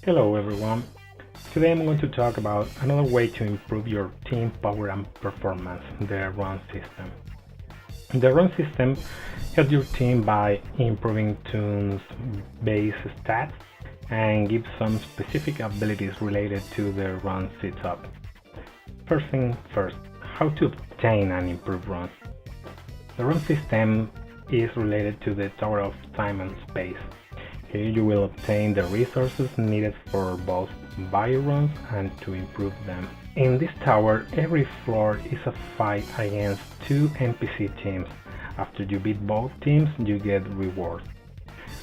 Hello everyone. Today I'm going to talk about another way to improve your team power and performance, the Rune System. The Rune System helps your team by improving tunes base stats and gives some specific abilities related to the run setup. First thing first, how to obtain and improve runs. The Rune System is related to the Tower of Time and Space. Here you will obtain the resources needed for both buy runs and to improve them. In this tower, every floor is a fight against two NPC teams. After you beat both teams, you get rewards.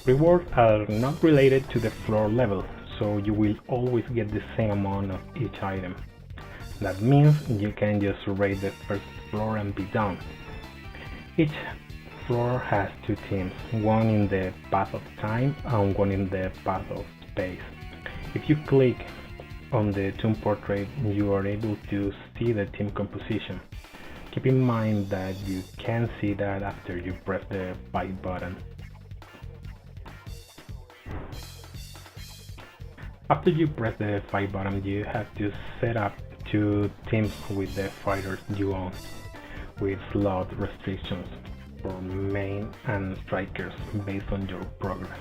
Rewards are not related to the floor level, so you will always get the same amount of each item. That means you can just raid the first floor and be done. Each floor has two teams, one in the path of time and one in the path of space. If you click on the tomb portrait, you are able to see the team composition. Keep in mind that you can see that after you press the fight button. After you press the fight button, you have to set up two teams with the fighters you own, with slot restrictions for main and strikers based on your progress.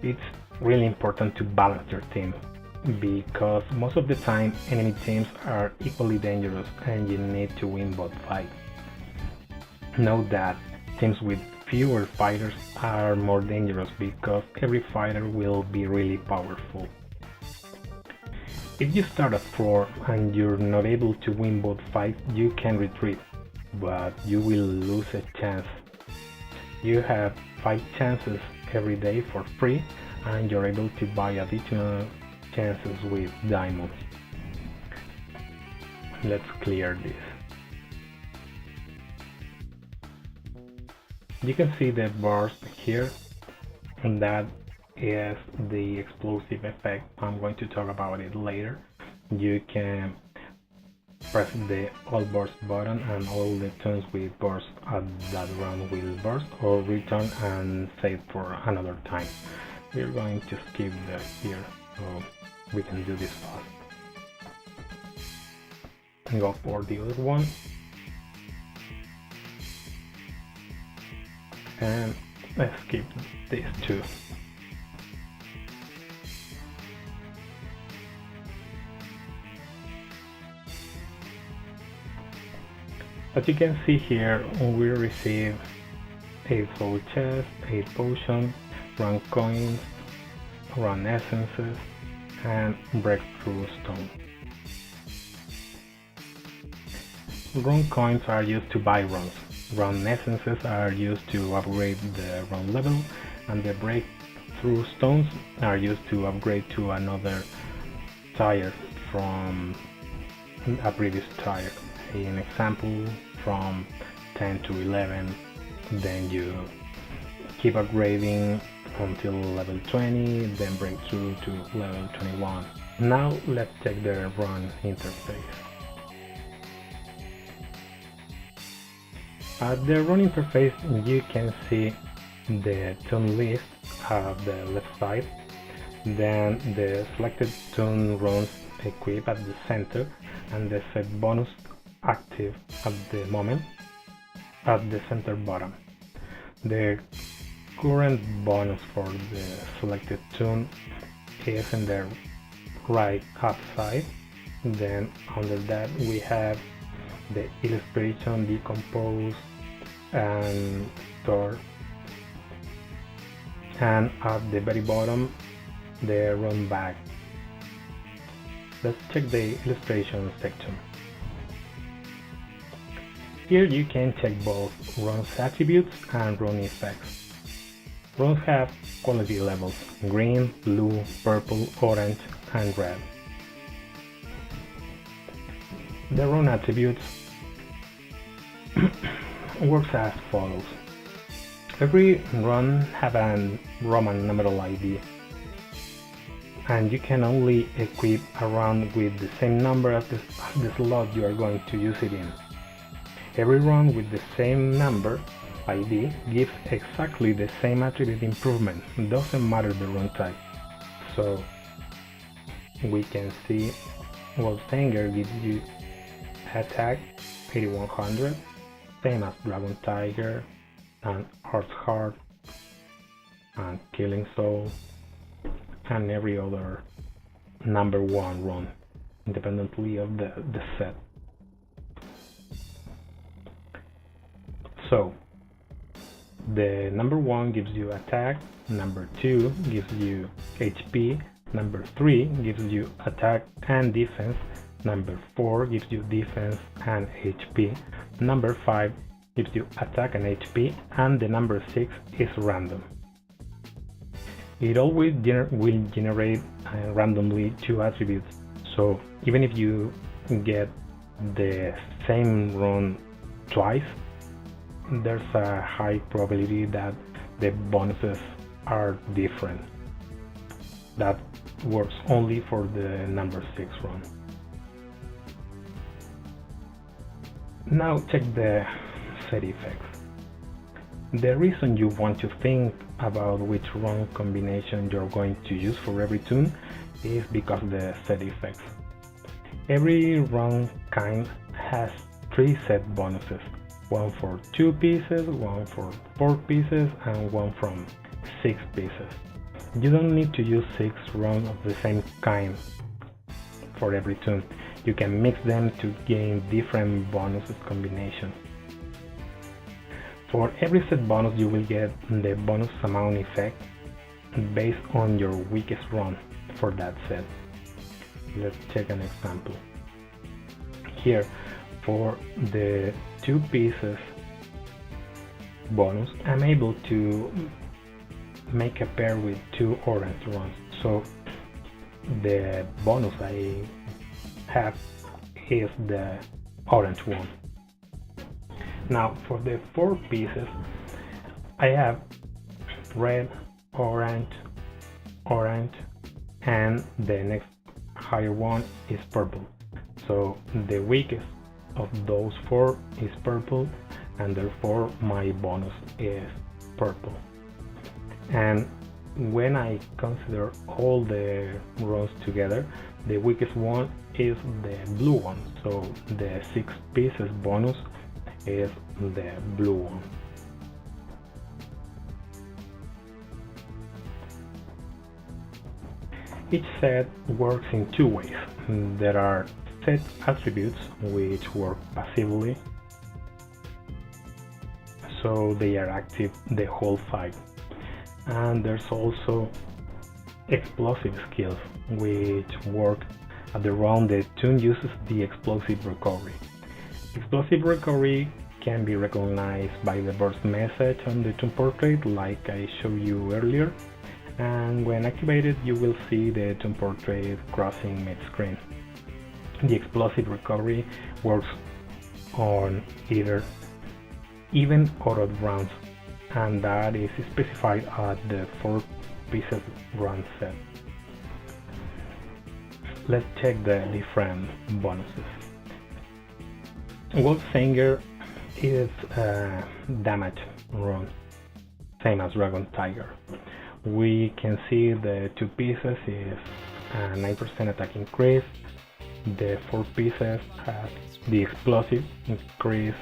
It's really important to balance your team because most of the time enemy teams are equally dangerous and you need to win both fights. Note that teams with fewer fighters are more dangerous because every fighter will be really powerful. If you start a floor and you're not able to win both fights, you can retreat, but you will lose a chance. You have 5 chances every day for free and you're able to buy additional chances with diamonds. Let's clear this. You can see the burst here, and that is the explosive effect. I'm going to talk about it later. You can press the all burst button and all the turns with burst at that round will burst or return and save for another time. We're going to skip that here so we can do this fast. And go for the other one. And let's skip these two. As you can see here, we receive 8 soul chests, 8 potions, run coins, run essences, and breakthrough stone. Run coins are used to buy runs. Run essences are used to upgrade the run level, and the breakthrough stones are used to upgrade to another tier from a previous tier. An example, from 10 to 11, then you keep upgrading until level 20, then breakthrough to level 21. Now let's check the run interface. At the run interface, you can see the tune list at the left side, then the selected tune runs equipped at the center, and the set bonus active at the moment at the center bottom. The current bonus for the selected tune is in the right up side. Then under that we have the illustration, decompose, and store, and at the very bottom the run back. Let's check the illustration section. Here you can check both run's attributes and run effects. Runs have quality levels: green, blue, purple, orange, and red. The run attributes works as follows. Every run have a Roman numeral ID, and you can only equip a run with the same number as the slot you are going to use it in. Every run with the same number ID gives exactly the same attribute improvement, doesn't matter the run type. So we can see Wolfhanger gives you attack 8100, same as Dragon Tiger and Earth Heart and Killing Soul and every other number 1 run, independently of the set. So the number 1 gives you attack, number 2 gives you HP, number 3 gives you attack and defense, number 4 gives you defense and HP, number 5 gives you attack and HP, and the number 6 is random. It always will generate randomly 2 attributes, so even if you get the same run twice, there's a high probability that the bonuses are different. That works only for the number 6 run. Now check the set effects. The reason you want to think about which run combination you're going to use for every tune is because the set effects. Every run kind has 3 set bonuses, one for 2 pieces, one for 4 pieces, and one from 6 pieces. You don't need to use 6 runs of the same kind for every tune. You can mix them to gain different bonuses combinations. For every set bonus you will get the bonus amount effect based on your weakest run for that set. Let's check an example. Here, for the 2 pieces bonus, I'm able to make a pair with 2 orange runs. So the bonus I have is the orange one. Now for the 4 pieces, I have red, orange, orange, and the next higher one is purple. So the weakest of those 4 is purple, and therefore my bonus is purple. And when I consider all the runs together, the weakest one is the blue one, so the 6 pieces bonus is the blue one. Each set works in 2 ways. There are set attributes which work passively, so they are active the whole fight. And there's also explosive skills which work at the round the tune uses the explosive recovery. Explosive recovery can be recognized by the burst message on the tune portrait like I showed you earlier, and when activated you will see the tune portrait crossing mid-screen. The explosive recovery works on either even or odd rounds, and that is specified at the 4 pieces run set. Let's check the different bonuses. Wolfhanger is a damage run, same as Dragon Tiger. We can see the 2 pieces is a 9% attack increase, the 4 pieces has the explosive increase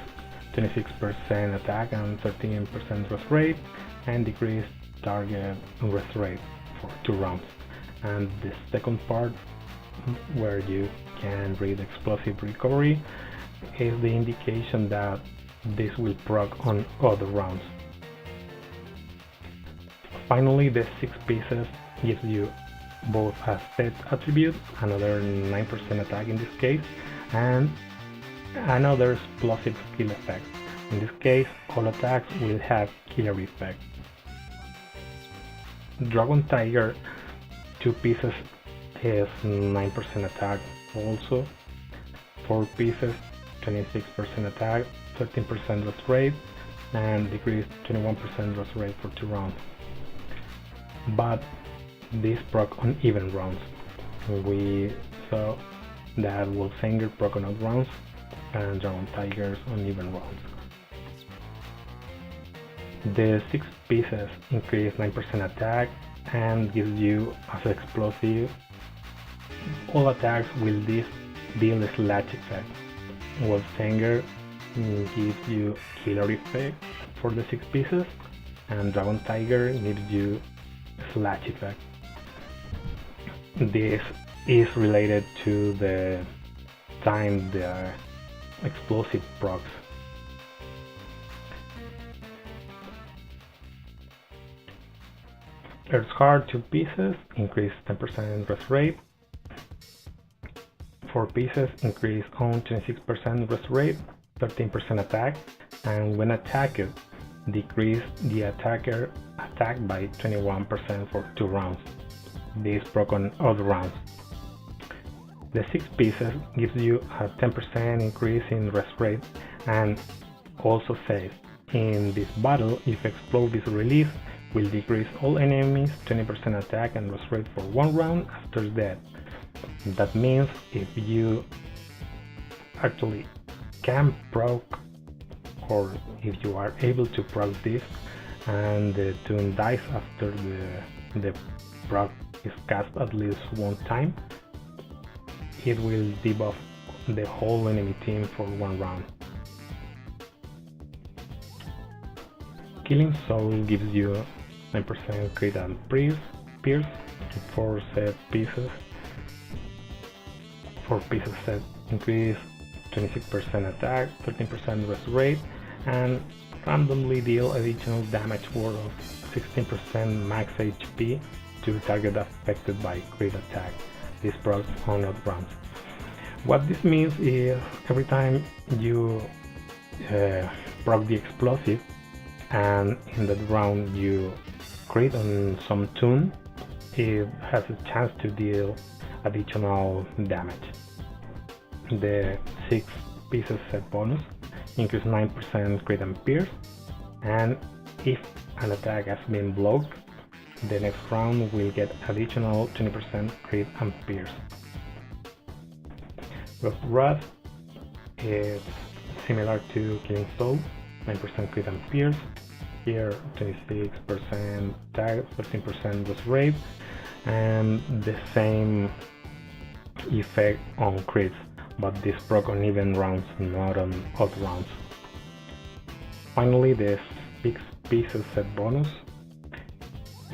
26% attack and 13% rest rate, and decrease target rest rate for 2 rounds. And the second part, where you can read explosive recovery, is the indication that this will proc on other rounds. Finally, the 6 pieces gives you both a set attribute, another 9% attack in this case, and another explosive skill effect. In this case, all attacks will have killer effect. Dragon Tiger 2 pieces is 9% attack also, 4 pieces 26% attack, 13% rest rate, and decreased 21% rest rate for 2 rounds. But this proc on even rounds. We saw that Wolfhanger proc on odd rounds and Dragon Tigers on even rounds. The 6 pieces increase 9% attack, and gives you as explosive all attacks will deal a slash effect. Wolf Singer gives you killer effect for the 6 pieces, and Dragon Tiger gives you slash effect. This is related to the time the explosive procs. Earth's Heart 2 pieces increase 10% rest rate. 4 pieces increase on 26% rest rate, 13% attack, and when attacked, decrease the attacker attack by 21% for 2 rounds. This proc on all rounds. The 6 pieces gives you a 10% increase in rest rate, and also says, in this battle, if Explode is released, will decrease all enemies 20% attack and rest rate for 1 round after death. That means if you actually can proc, or if you are able to proc this and the tune dies after the proc is cast at least 1 time, it will debuff the whole enemy team for 1 round. Killing Soul gives you 9% crit and pierce, 4 set pieces. 4 pieces set increase 26% attack, 13% rest rate, and randomly deal additional damage worth of 16% max HP to target affected by crit attack. This procs on odd rounds. What this means is every time you proc the explosive and in that round you crit on some tune, it has a chance to deal additional damage. The 6 pieces set bonus increase 9% crit and pierce, and if an attack has been blocked, the next round will get additional 20% crit and pierce. Wrath is similar to Killing Soul, 9% crit and pierce. Here 26% attack, 13% rest rate, and the same effect on crits, but this proc on even rounds, not on odd rounds. Finally, the 6 pieces set bonus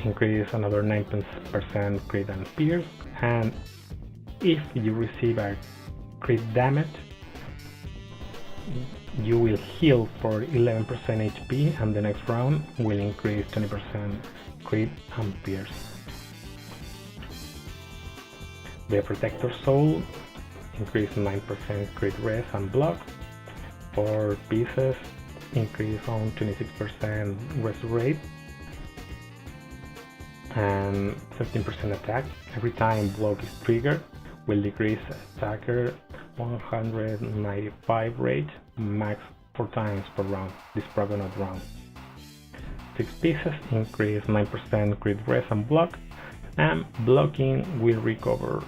increase another 9% crit and pierce, and if you receive a crit damage, you will heal for 11% HP, and the next round will increase 20% crit and pierce. The Protector Soul increase 9% crit rest and block. 4 pieces increase on 26% rest rate and 13% attack. Every time block is triggered, will decrease attacker 195 rate, max 4 times per round. This proc on odd round. 6 pieces increase 9% crit rest and block, and blocking will recover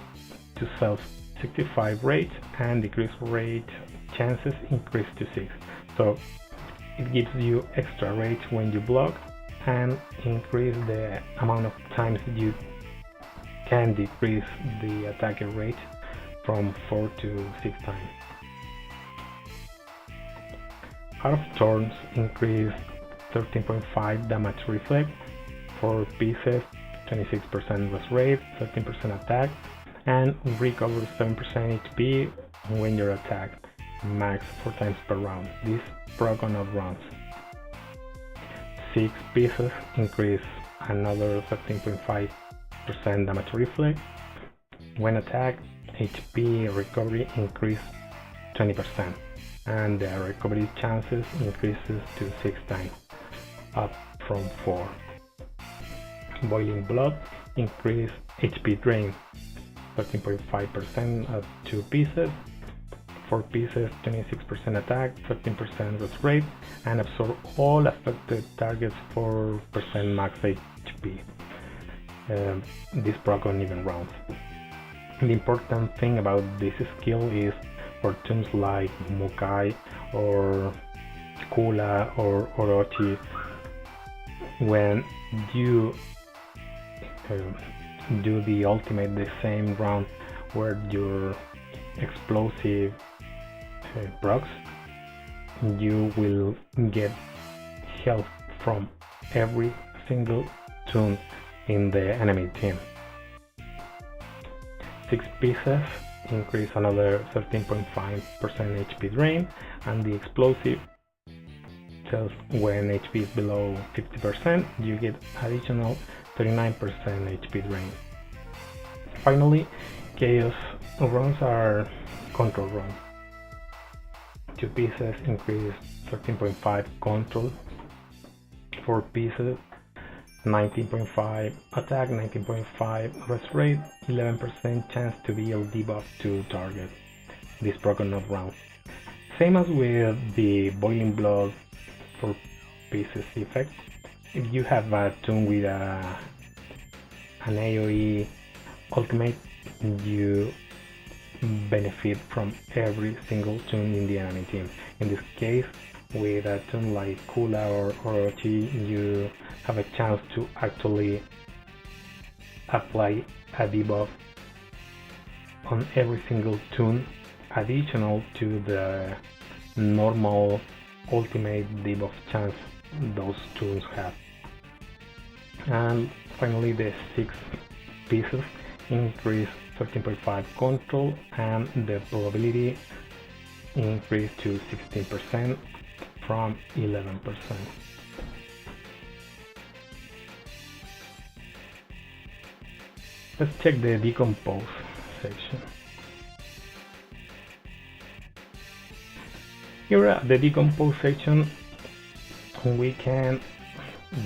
to self 65 rate, and decrease rate chances increase to 6. So it gives you extra rate when you block, and increase the amount of times you can decrease the attacker rate from 4 to 6 times. Heart of Thorns increase 13.5 damage reflect, 4 pieces, 26% rest rate, 13% attack, and recover 7% HP when you're attacked, max 4 times per round. This proc on odd rounds. 6 pieces increase another 13.5% damage reflect. When attacked, HP recovery increase 20%, and the recovery chances increases to 6 times, up from 4. Boiling Blood increase HP drain 13.5% at 2 pieces. 4 pieces, 26% attack, 13% rest rate, and absorb all affected targets 4% max HP. This proc on even rounds. The important thing about this skill is for tunes like Mukai or Kula or Orochi, when you do the ultimate the same round where your explosive procs, you will get health from every single toon in the enemy team. 6 pieces increase another 13.5% HP drain, and the explosive tells when HP is below 50%, you get additional 39% HP drain. Finally, chaos runs are control runs. 2 pieces increase 13.5 control, 4 pieces 19.5 attack, 19.5 rest rate, 11% chance to deal debuff to target. This broken up round. Same as with the Boiling Blood 4 pieces effect. If you have a toon with an AoE ultimate, you benefit from every single toon in the enemy team. In this case, with a toon like Kula or Orochi, you have a chance to actually apply a debuff on every single toon additional to the normal ultimate debuff chance those toons have. And finally, the 6 pieces increase 13.5 control, and the probability increase to 16% from 11%. Let's check the decompose section. Here at the decompose section, we can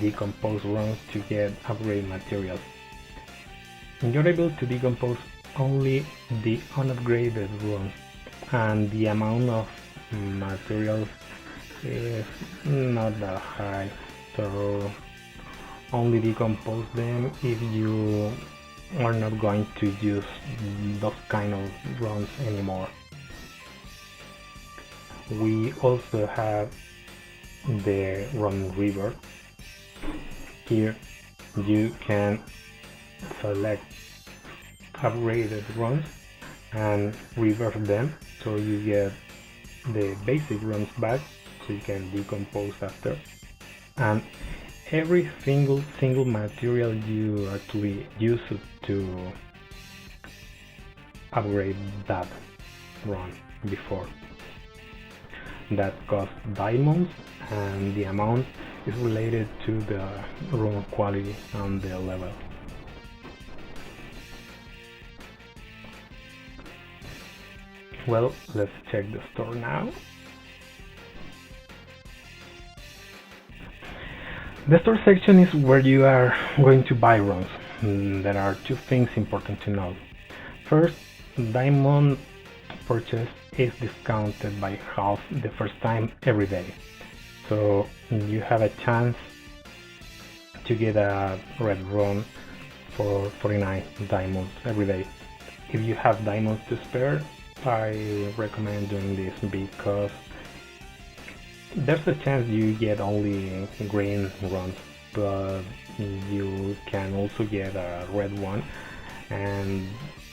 decompose runs to get upgrade materials. You're able to decompose only the unupgraded runs, and the amount of materials is not that high, so only decompose them if you are not going to use those kind of runs anymore. We also have the run river. Here you can select upgraded runs and reverse them, so you get the basic runs back, so you can decompose after. And every single material you actually use to upgrade that run before, that costs diamonds, and the amount is related to the run quality and the level. Well, let's check the store now. The store section is where you are going to buy runs. There are 2 things important to know. First, diamond purchase is discounted by half the first time every day. So you have a chance to get a red run for 49 diamonds every day. If you have diamonds to spare, I recommend doing this because there's a chance you get only green runs, but you can also get a red one, and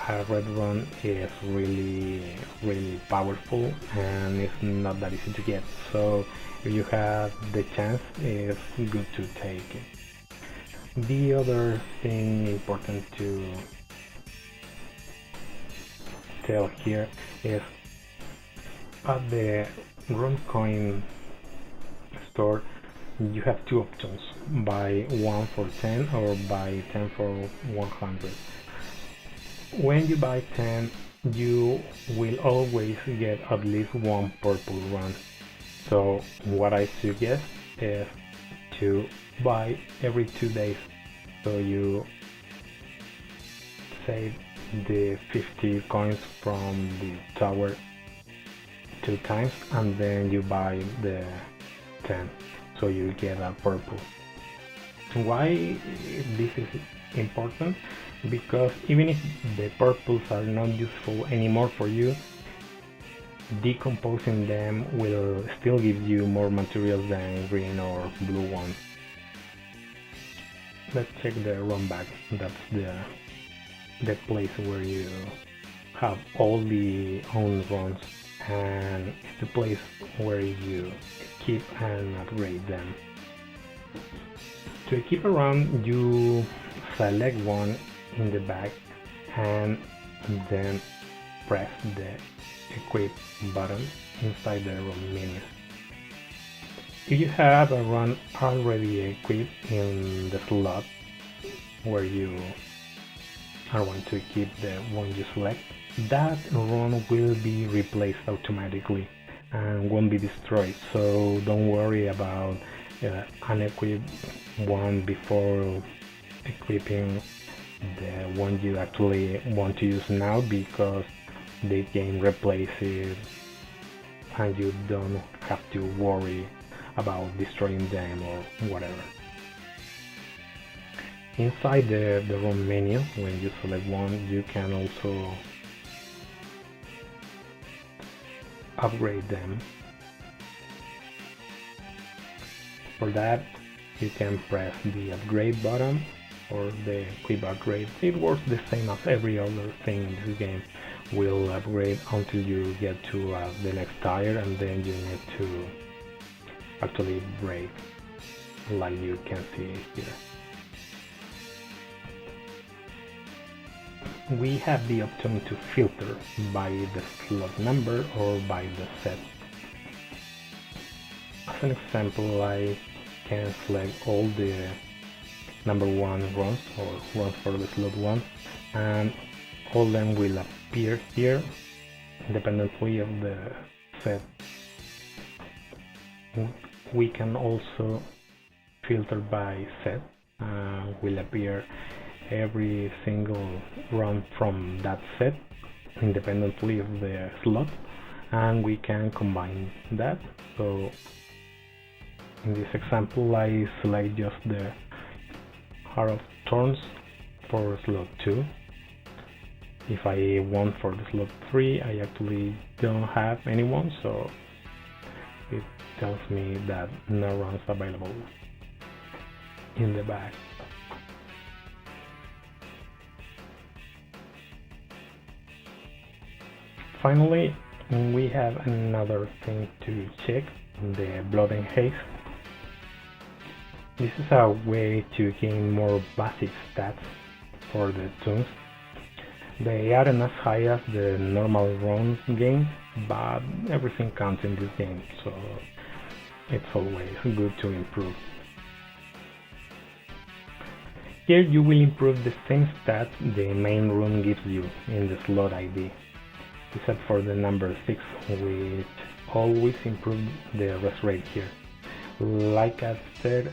a red run is really powerful and it's not that easy to get. So if you have the chance, it's good to take it. The other thing important to tell here is at the run coin store you have 2 options: buy 1 for 10 or buy 10 for 100. When you buy 10, you will always get at least 1 purple run. So what I suggest is to buy every 2 days, so you save the 50 coins from the tower 2 times, and then you buy the 10, so you get a purple. Why this is important? Because even if the purples are not useful anymore for you, decomposing them will still give you more materials than green or blue ones. let's check the run back. That's the place where you have all the own runs, and it's the place where you keep and upgrade them. To equip a run, you select one in the back and then press the equip button inside the run menu. If you have a run already equipped in the slot where you are going to equip the one you select, that run will be replaced automatically and won't be destroyed, so don't worry about unequip one before equipping the one you actually want to use now, because the game replaces and you don't have to worry about destroying them or whatever. Inside the run menu, when you select one, you can also upgrade them. For that, you can press the upgrade button or the equip upgrade. It works the same as every other thing in this game. Will upgrade until you get to the next tire, and then you need to actually brake, like you can see here. We have the option to filter by the slot number or by the set. As an example, I can select all the number 1 runs or runs for the slot 1, and all them will appear here independently of the set. We can also filter by set, will appear every single run from that set independently of the slot, and we can combine that. So in this example, I select just the Heart of Thorns for slot 2. If I want for the slot 3, I actually don't have anyone, so it tells me that no runs available in the back. Finally, we have another thing to check, the Blood and Haste. This is a way to gain more basic stats for the tunes. They aren't as high as the normal run game, but everything counts in this game, so it's always good to improve. Here you will improve the same stats the main rune gives you in the slot ID, except for the number 6, which always improves the rest rate here. Like I said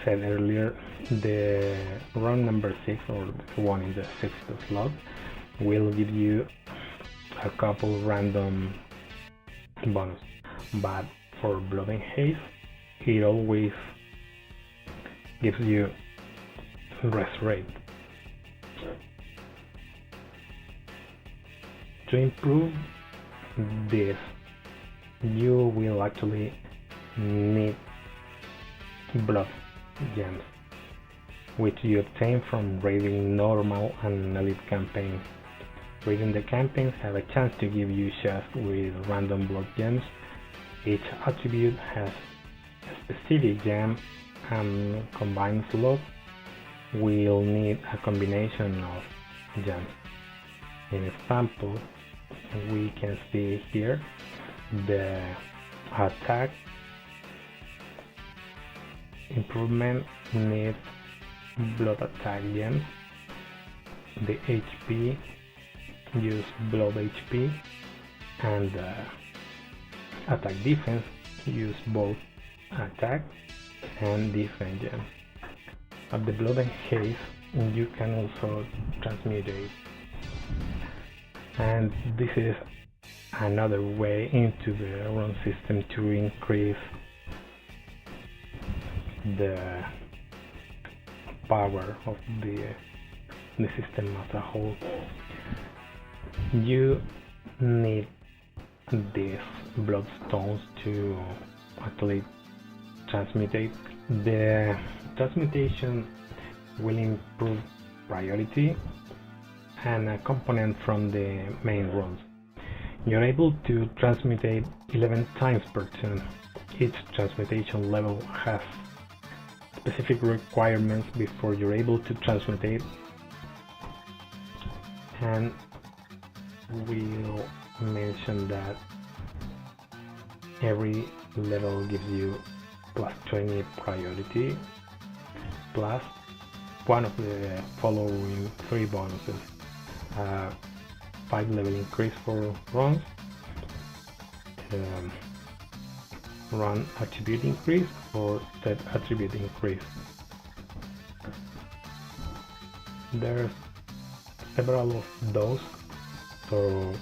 earlier, the run number 6, or the one in the 6th slot, will give you a couple random bonus, but for Blood and Haste, it always gives you rest rate. To improve this, you will actually need blood gems, which you obtain from raiding normal and elite campaigns. Raiding the campaigns have a chance to give you chests with random blood gems. Each attribute has a specific gem, and combined slot will need a combination of gems. In example, we can see here the attack improvement needs blood attack gems, the HP use blood HP, and attack defense use both attack and defense gems. At the Blood and Haste, you can also transmutate, and this is another way into the rune system to increase the power of the system as a whole. You need these bloodstones to actually transmutate. The transmutation will improve priority and a component from the main runs. You're able to transmutate 11 times per turn. Each transmutation level has specific requirements before you're able to transmutate, and we'll mention that every level gives you plus 20 priority plus one of the following 3 bonuses: 5 level increase for runs, run attribute increase, or set attribute increase. There's several of those, so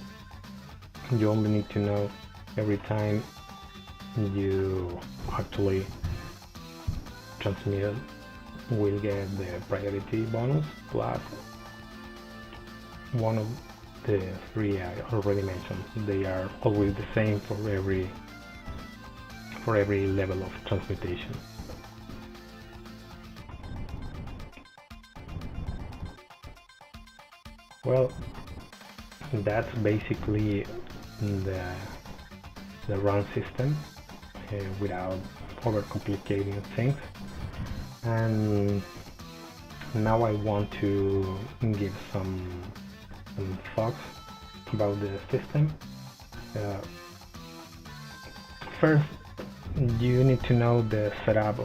you only need to know every time you actually transmit will get the priority bonus plus one of the 3 I already mentioned. They are always the same for every level of transmutation. Well, that's basically the run system without overcomplicating things. And now I want to give some thoughts about the system. First, you need to know the setup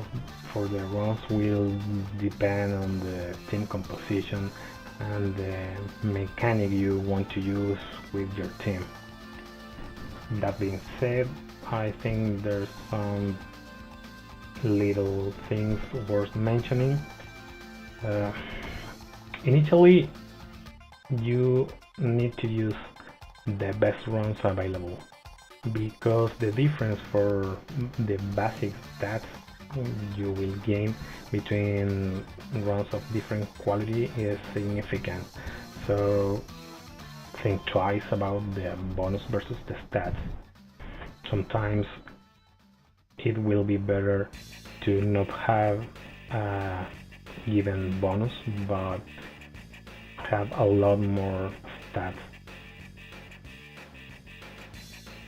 for the runs will depend on the team composition and the mechanic you want to use with your team. That being said, I think there's some little things worth mentioning. Initially, you need to use the best runs available, because the difference for the basic stats you will gain between runs of different quality is significant. So think twice about the bonus versus the stats. Sometimes it will be better to not have a given bonus but have a lot more stats.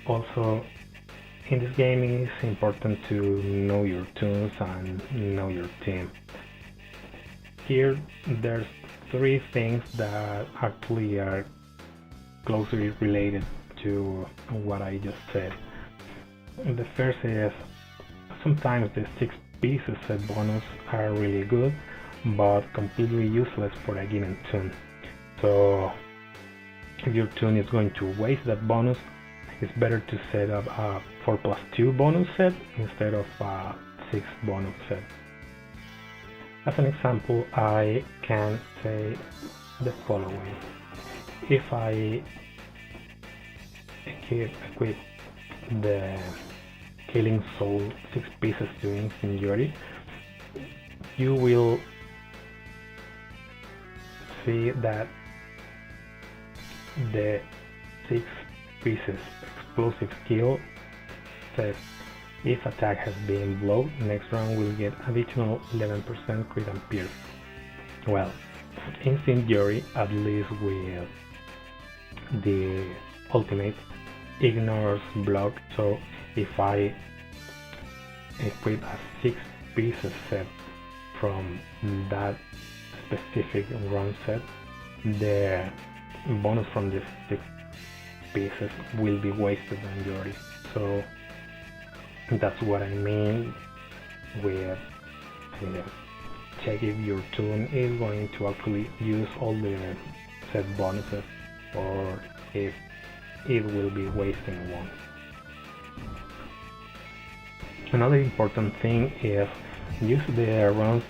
Also, in this game it's important to know your tunes and know your team. Here there's 3 things that actually are closely related to what I just said. The first is sometimes the 6 pieces set bonus are really good but completely useless for a given tune. So if your tune is going to waste that bonus, it's better to set up a 4+2 bonus set instead of a 6 bonus set. As an example, I can say the following. If I equip the Killing Soul 6 pieces to Incendiary, you will see that the 6 pieces explosive skill says if attack has been blocked, next round will get additional 11% crit and pierce. Well, Incendiary, at least with the ultimate, ignores block, so if I equip a 6 pieces set from that specific run set, the bonus from the 6 pieces will be wasted on Yori. So that's what I mean with check if your tune is going to actually use all the set bonuses or if it will be wasting one. Another important thing is use the runs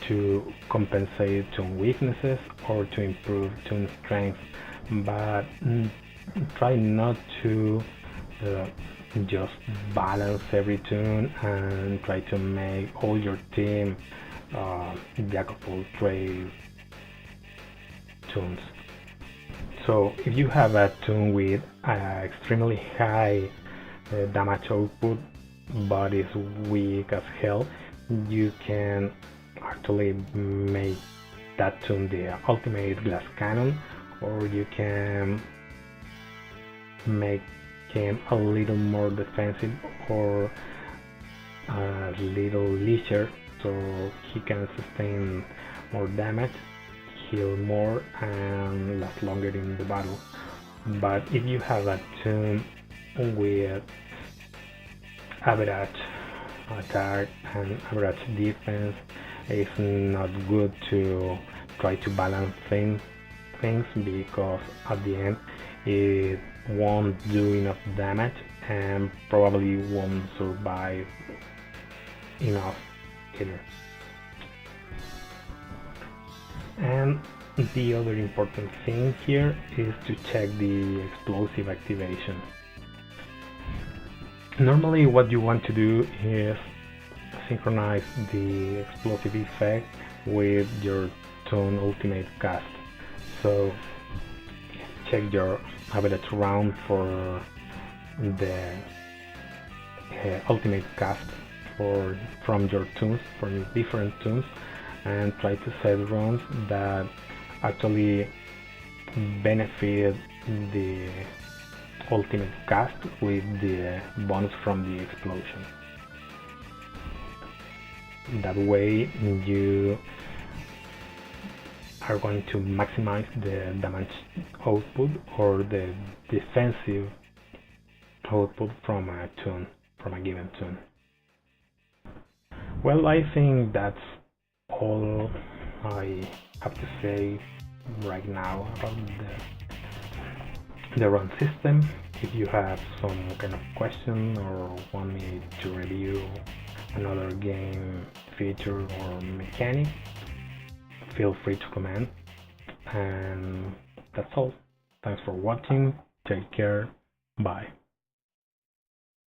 to compensate tune weaknesses or to improve tune strength, but try not to just balance every tune and try to make all your team jack of all trades tunes. So if you have a tune with extremely high damage output but is weak as hell, you can actually make that tune the ultimate glass cannon, or you can make him a little more defensive or a little leisure so he can sustain more damage, heal more, and last longer in the battle. But if you have a tune with average attack and average defense, it's not good to try to balance things because at the end it won't do enough damage and probably won't survive enough either. And the other important thing here is to check the explosive activation. Normally what you want to do is synchronize the explosive effect with your tune ultimate cast. So check your average round for the ultimate cast from your tunes, from your different tunes, and try to set runs that actually benefit the ultimate cast with the bonus from the explosion. That way you are going to maximize the damage output or the defensive output from a tune, from a given tune. Well, I think that's all I have to say right now about the Rune system. If you have some kind of question or want me to review another game feature or mechanic, feel free to comment. And that's all. Thanks for watching. Take care. Bye.